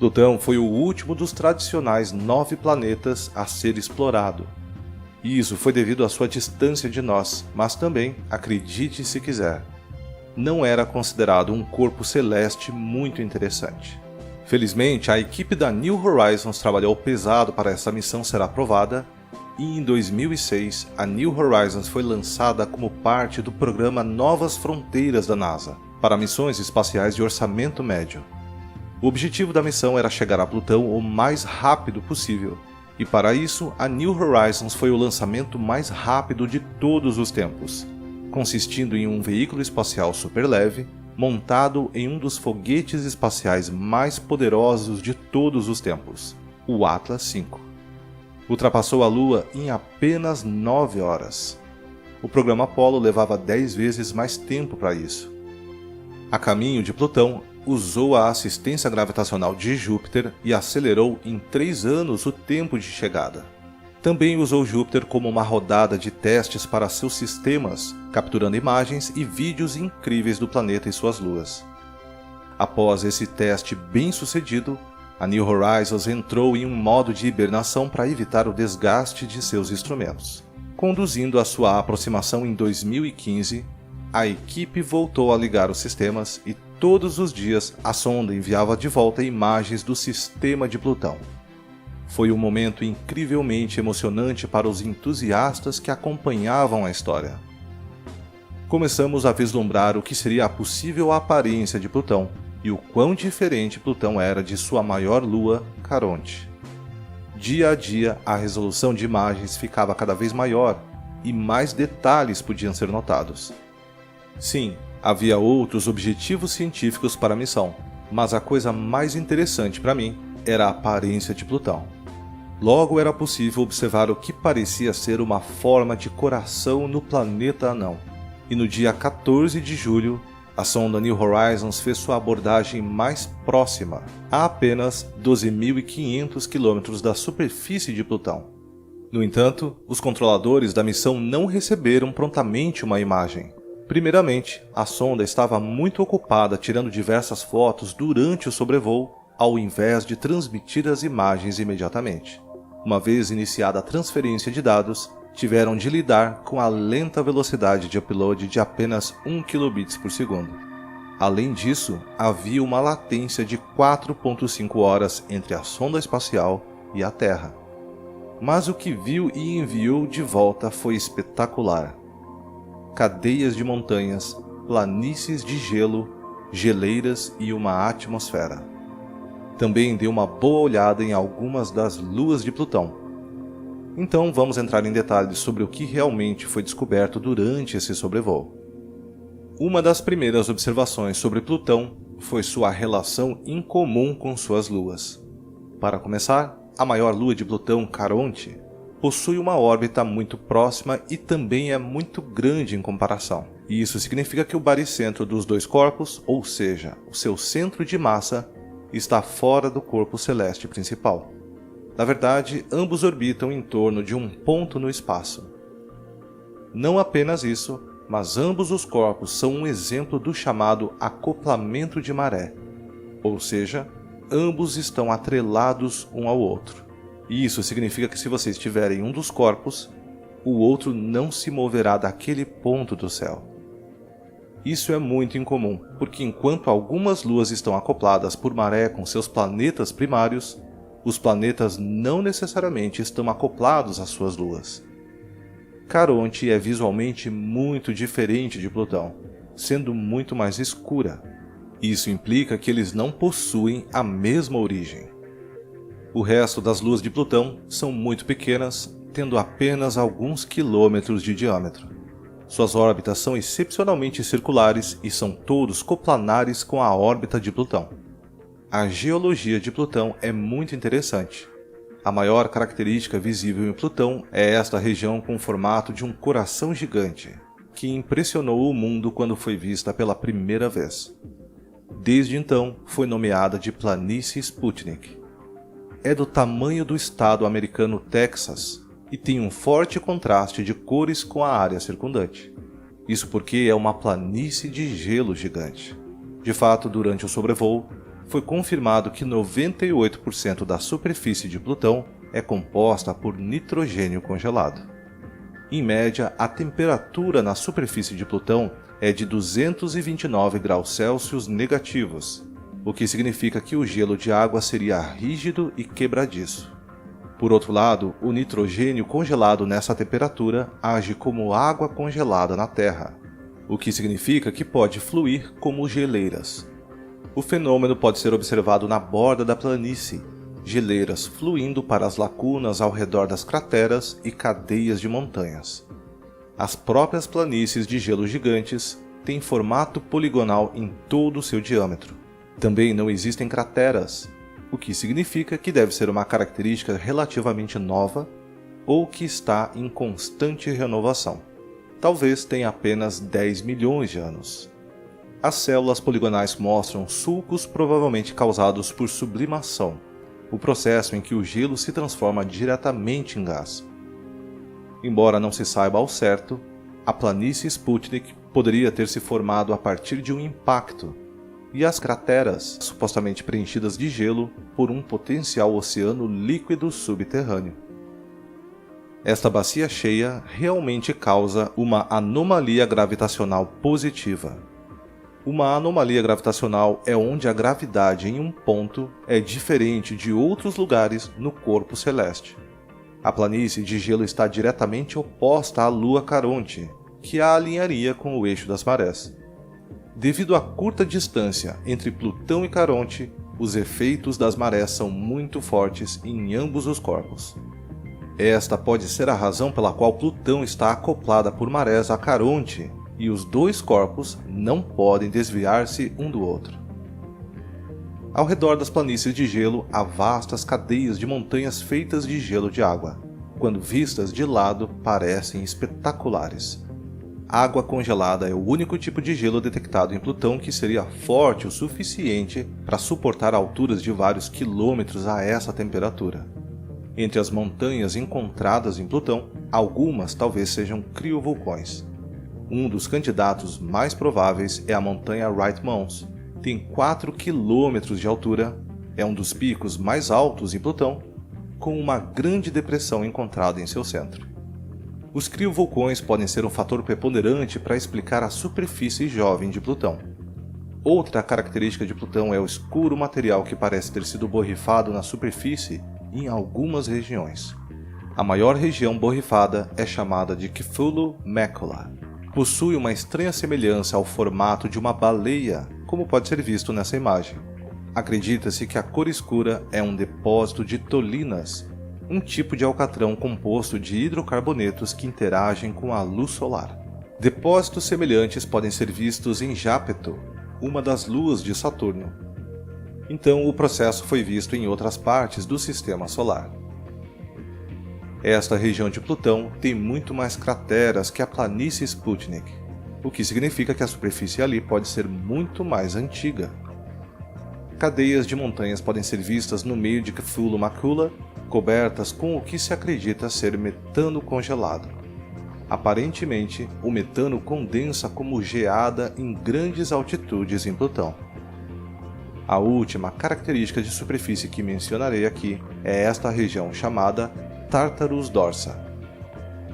Plutão foi o último dos tradicionais 9 planetas a ser explorado. E isso foi devido à sua distância de nós, mas também, acredite se quiser, não era considerado um corpo celeste muito interessante. Felizmente, a equipe da New Horizons trabalhou pesado para essa missão ser aprovada, e em 2006 a New Horizons foi lançada como parte do programa Novas Fronteiras da NASA, para missões espaciais de orçamento médio. O objetivo da missão era chegar a Plutão o mais rápido possível, e para isso a New Horizons foi o lançamento mais rápido de todos os tempos, consistindo em um veículo espacial superleve, montado em um dos foguetes espaciais mais poderosos de todos os tempos, o Atlas V. Ultrapassou a Lua em apenas 9 horas. O programa Apollo levava 10 vezes mais tempo para isso. A caminho de Plutão, usou a assistência gravitacional de Júpiter e acelerou em 3 anos o tempo de chegada. Também usou Júpiter como uma rodada de testes para seus sistemas, capturando imagens e vídeos incríveis do planeta e suas luas. Após esse teste bem sucedido, a New Horizons entrou em um modo de hibernação para evitar o desgaste de seus instrumentos. Conduzindo a sua aproximação em 2015, a equipe voltou a ligar os sistemas e todos os dias a sonda enviava de volta imagens do sistema de Plutão. Foi um momento incrivelmente emocionante para os entusiastas que acompanhavam a história. Começamos a vislumbrar o que seria a possível aparência de Plutão e o quão diferente Plutão era de sua maior lua, Caronte. Dia a dia, a resolução de imagens ficava cada vez maior e mais detalhes podiam ser notados. Sim, havia outros objetivos científicos para a missão, mas a coisa mais interessante para mim era a aparência de Plutão. Logo era possível observar o que parecia ser uma forma de coração no planeta anão. E no dia 14 de julho, a sonda New Horizons fez sua abordagem mais próxima, a apenas 12.500 km da superfície de Plutão. No entanto, os controladores da missão não receberam prontamente uma imagem. Primeiramente, a sonda estava muito ocupada tirando diversas fotos durante o sobrevoo, ao invés de transmitir as imagens imediatamente. Uma vez iniciada a transferência de dados, tiveram de lidar com a lenta velocidade de upload de apenas 1 kbps. Além disso, havia uma latência de 4,5 horas entre a sonda espacial e a Terra. Mas o que viu e enviou de volta foi espetacular. Cadeias de montanhas, planícies de gelo, geleiras e uma atmosfera. Também deu uma boa olhada em algumas das luas de Plutão. Então vamos entrar em detalhes sobre o que realmente foi descoberto durante esse sobrevoo. Uma das primeiras observações sobre Plutão foi sua relação incomum com suas luas. Para começar, a maior lua de Plutão, Caronte, possui uma órbita muito próxima e também é muito grande em comparação. E isso significa que o baricentro dos dois corpos, ou seja, o seu centro de massa, está fora do corpo celeste principal. Na verdade, ambos orbitam em torno de um ponto no espaço. Não apenas isso, mas ambos os corpos são um exemplo do chamado acoplamento de maré, ou seja, ambos estão atrelados um ao outro. E isso significa que se você estiver em um dos corpos, o outro não se moverá daquele ponto do céu. Isso é muito incomum, porque enquanto algumas luas estão acopladas por maré com seus planetas primários, os planetas não necessariamente estão acoplados às suas luas. Caronte é visualmente muito diferente de Plutão, sendo muito mais escura. Isso implica que eles não possuem a mesma origem. O resto das luas de Plutão são muito pequenas, tendo apenas alguns quilômetros de diâmetro. Suas órbitas são excepcionalmente circulares e são todos coplanares com a órbita de Plutão. A geologia de Plutão é muito interessante. A maior característica visível em Plutão é esta região com o formato de um coração gigante, que impressionou o mundo quando foi vista pela primeira vez. Desde então, foi nomeada de Planície Sputnik. É do tamanho do estado americano Texas e tem um forte contraste de cores com a área circundante. Isso porque é uma planície de gelo gigante. De fato, durante o sobrevoo, foi confirmado que 98% da superfície de Plutão é composta por nitrogênio congelado. Em média, a temperatura na superfície de Plutão é de 229 graus Celsius negativos, o que significa que o gelo de água seria rígido e quebradiço. Por outro lado, o nitrogênio congelado nessa temperatura age como água congelada na Terra, o que significa que pode fluir como geleiras. O fenômeno pode ser observado na borda da planície, geleiras fluindo para as lacunas ao redor das crateras e cadeias de montanhas. As próprias planícies de gelo gigantes têm formato poligonal em todo o seu diâmetro. Também não existem crateras, o que significa que deve ser uma característica relativamente nova ou que está em constante renovação. Talvez tenha apenas 10 milhões de anos. As células poligonais mostram sulcos provavelmente causados por sublimação, o processo em que o gelo se transforma diretamente em gás. Embora não se saiba ao certo, a planície Sputnik poderia ter se formado a partir de um impacto, e as crateras supostamente preenchidas de gelo por um potencial oceano líquido subterrâneo. Esta bacia cheia realmente causa uma anomalia gravitacional positiva. Uma anomalia gravitacional é onde a gravidade em um ponto é diferente de outros lugares no corpo celeste. A planície de gelo está diretamente oposta à Lua Caronte, que a alinharia com o eixo das marés. Devido à curta distância entre Plutão e Caronte, os efeitos das marés são muito fortes em ambos os corpos. Esta pode ser a razão pela qual Plutão está acoplada por marés a Caronte e os dois corpos não podem desviar-se um do outro. Ao redor das planícies de gelo há vastas cadeias de montanhas feitas de gelo de água. Quando vistas de lado, parecem espetaculares. Água congelada é o único tipo de gelo detectado em Plutão que seria forte o suficiente para suportar alturas de vários quilômetros a essa temperatura. Entre as montanhas encontradas em Plutão, algumas talvez sejam criovulcões. Um dos candidatos mais prováveis é a montanha Wright Mons. Tem 4 quilômetros de altura, é um dos picos mais altos em Plutão, com uma grande depressão encontrada em seu centro. Os criovulcões podem ser um fator preponderante para explicar a superfície jovem de Plutão. Outra característica de Plutão é o escuro material que parece ter sido borrifado na superfície em algumas regiões. A maior região borrifada é chamada de Kefulu Macula. Possui uma estranha semelhança ao formato de uma baleia, como pode ser visto nessa imagem. Acredita-se que a cor escura é um depósito de tolinas, um tipo de alcatrão composto de hidrocarbonetos que interagem com a luz solar. Depósitos semelhantes podem ser vistos em Jápeto, uma das luas de Saturno. Então o processo foi visto em outras partes do sistema solar. Esta região de Plutão tem muito mais crateras que a planície Sputnik, o que significa que a superfície ali pode ser muito mais antiga. Cadeias de montanhas podem ser vistas no meio de Kefulu Macula, cobertas com o que se acredita ser metano congelado. Aparentemente, o metano condensa como geada em grandes altitudes em Plutão. A última característica de superfície que mencionarei aqui é esta região chamada Tartarus Dorsa.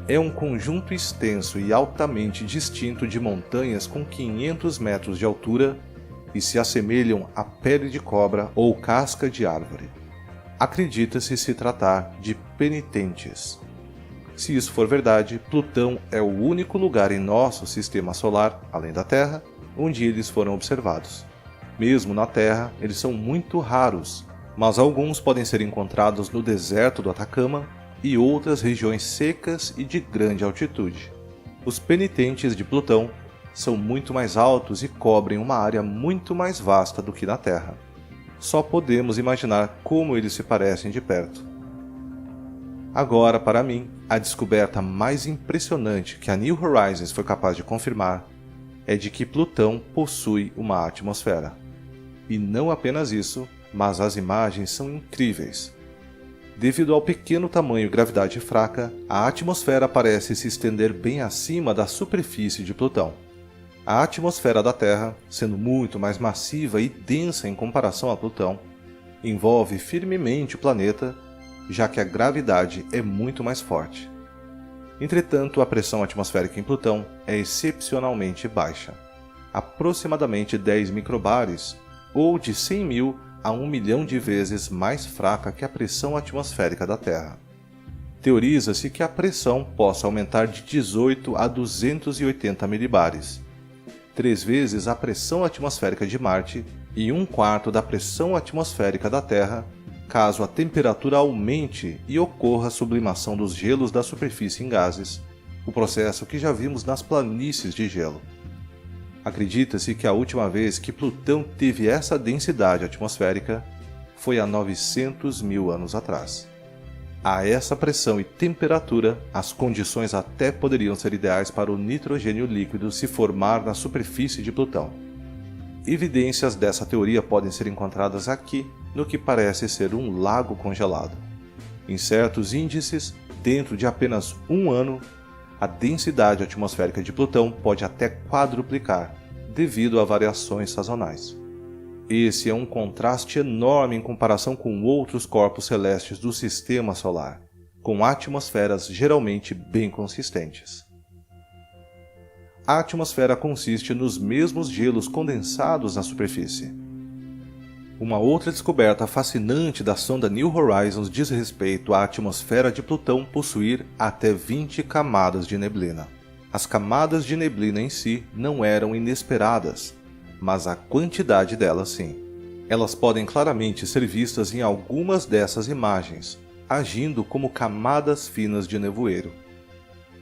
É um conjunto extenso e altamente distinto de montanhas com 500 metros de altura e se assemelham à pele de cobra ou casca de árvore. Acredita-se se tratar de penitentes. Se isso for verdade, Plutão é o único lugar em nosso sistema solar, além da Terra, onde eles foram observados. Mesmo na Terra, eles são muito raros, mas alguns podem ser encontrados no deserto do Atacama e outras regiões secas e de grande altitude. Os penitentes de Plutão são muito mais altos e cobrem uma área muito mais vasta do que na Terra. Só podemos imaginar como eles se parecem de perto. Agora, para mim, a descoberta mais impressionante que a New Horizons foi capaz de confirmar é de que Plutão possui uma atmosfera. E não apenas isso, mas as imagens são incríveis. Devido ao pequeno tamanho e gravidade fraca, a atmosfera parece se estender bem acima da superfície de Plutão. A atmosfera da Terra, sendo muito mais massiva e densa em comparação a Plutão, envolve firmemente o planeta, já que a gravidade é muito mais forte. Entretanto, a pressão atmosférica em Plutão é excepcionalmente baixa, aproximadamente 10 microbares, ou de 100 mil a 1 milhão de vezes mais fraca que a pressão atmosférica da Terra. Teoriza-se que a pressão possa aumentar de 18 a 280 milibares, 3 vezes a pressão atmosférica de Marte e 1/4 da pressão atmosférica da Terra, caso a temperatura aumente e ocorra a sublimação dos gelos da superfície em gases, o processo que já vimos nas planícies de gelo. Acredita-se que a última vez que Plutão teve essa densidade atmosférica foi há 900 mil anos atrás. A essa pressão e temperatura, as condições até poderiam ser ideais para o nitrogênio líquido se formar na superfície de Plutão. Evidências dessa teoria podem ser encontradas aqui, no que parece ser um lago congelado. Em certos índices, dentro de apenas um ano, a densidade atmosférica de Plutão pode até quadruplicar, devido a variações sazonais. Esse é um contraste enorme em comparação com outros corpos celestes do Sistema Solar, com atmosferas geralmente bem consistentes. A atmosfera consiste nos mesmos gelos condensados na superfície. Uma outra descoberta fascinante da sonda New Horizons diz respeito à atmosfera de Plutão possuir até 20 camadas de neblina. As camadas de neblina em si não eram inesperadas, mas a quantidade delas sim. Elas podem claramente ser vistas em algumas dessas imagens, agindo como camadas finas de nevoeiro.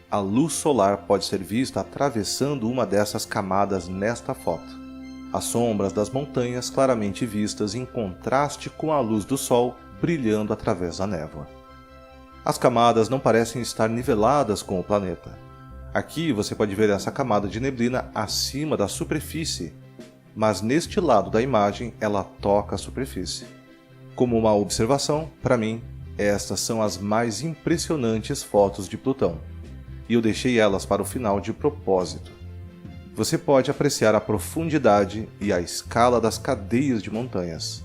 A luz solar pode ser vista atravessando uma dessas camadas nesta foto. As sombras das montanhas claramente vistas em contraste com a luz do Sol brilhando através da névoa. As camadas não parecem estar niveladas com o planeta. Aqui você pode ver essa camada de neblina acima da superfície, mas neste lado da imagem ela toca a superfície. Como uma observação, para mim, estas são as mais impressionantes fotos de Plutão, e eu deixei elas para o final de propósito. Você pode apreciar a profundidade e a escala das cadeias de montanhas.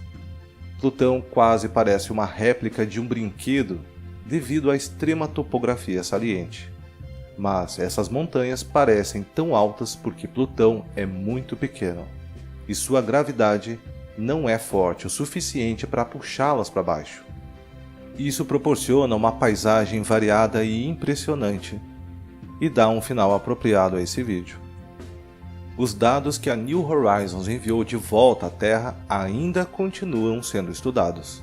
Plutão quase parece uma réplica de um brinquedo devido à extrema topografia saliente. Mas essas montanhas parecem tão altas porque Plutão é muito pequeno e sua gravidade não é forte o suficiente para puxá-las para baixo. Isso proporciona uma paisagem variada e impressionante e dá um final apropriado a esse vídeo. Os dados que a New Horizons enviou de volta à Terra ainda continuam sendo estudados.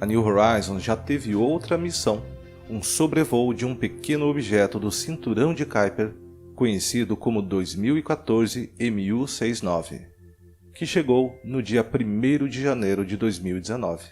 A New Horizons já teve outra missão, um sobrevoo de um pequeno objeto do cinturão de Kuiper, conhecido como 2014 MU-69, que chegou no dia 1º de janeiro de 2019.